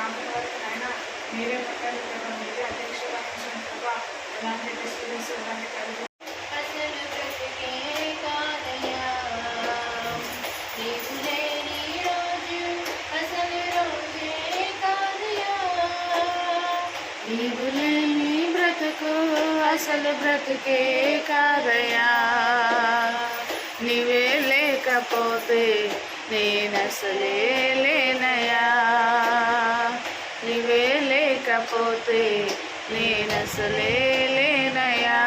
రాత్రి వరకు అయినా మీరే పట్టాలి ప్రభావ, మీరే అధ్యక్షులుగా ఉంచిన ప్రభావ. ఎలాంటి డిస్టర్బెన్స్ ఎలాంటి కలిగి నీవులేని బ్రతుకు అసలు బ్రతుకే కాదయా, నీవే లేకపోతే నేనసలే లేనయా, నీవే లేకపోతే నేనసలే లేనయా,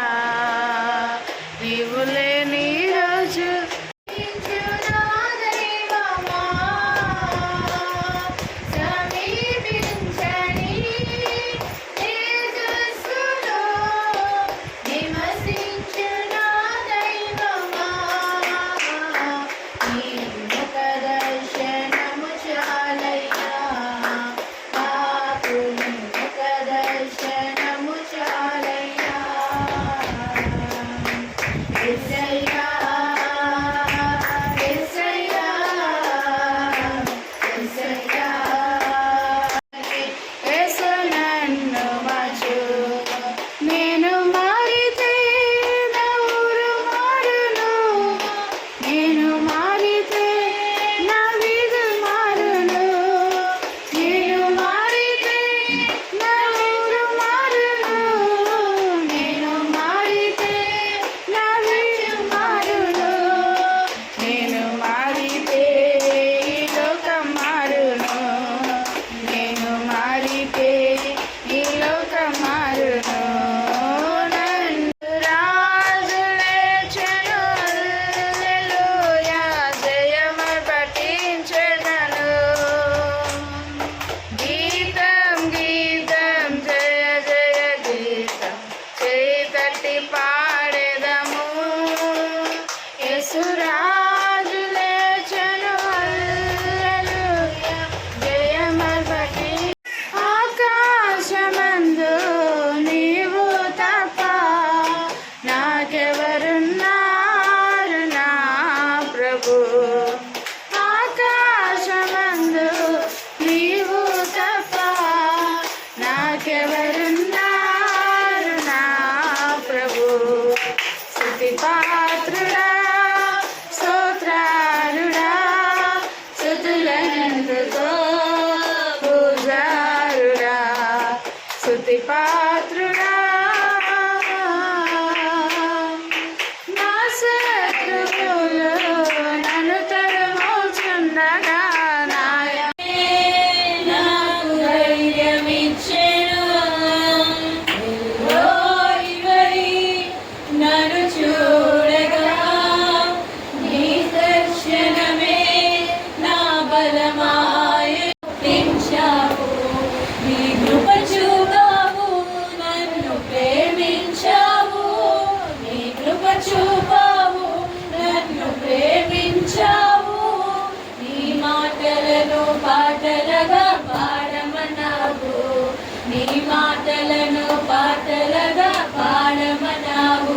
నీవు లేని రోజు ఆకాశమందు నీవు తప్ప నాకెవరున్నారు నా ప్రభు. స్తుతి పాత్రుడా, స్తోత్రారుడా, స్తుతులందుకో పూజారుడా, స్తుతి పాత్రుడా, పాటలుగా పాడమన్నావు, నీ మాటలను పాటలుగా పాడమన్నావు.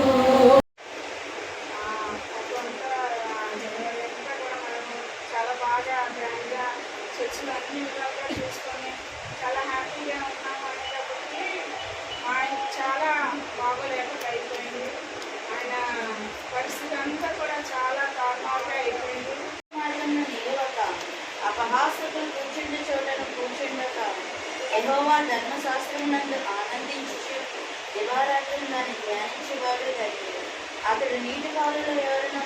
చాలా బాగా గ్రాండ్గా చర్చిలో అన్ని విధాలుగా చూసుకొని చాలా హ్యాపీగా ఉన్నాము అనేటప్పటికీ ఆయనకి చాలా బాగోలేక అయిపోయింది. ఆయన పరిస్థితి అంతా కూడా చాలా దారుణంగా అయిపోయింది. అపహాసకులు కూర్చుండే చోటను కూర్చుండక యెహోవా ధర్మశాస్త్రం నందు ఆనందించు దివారాత్రులు దాన్ని ధ్యానించేవాడు ధన్యుడు. అతడు నీటి కాలువల ఎవరినో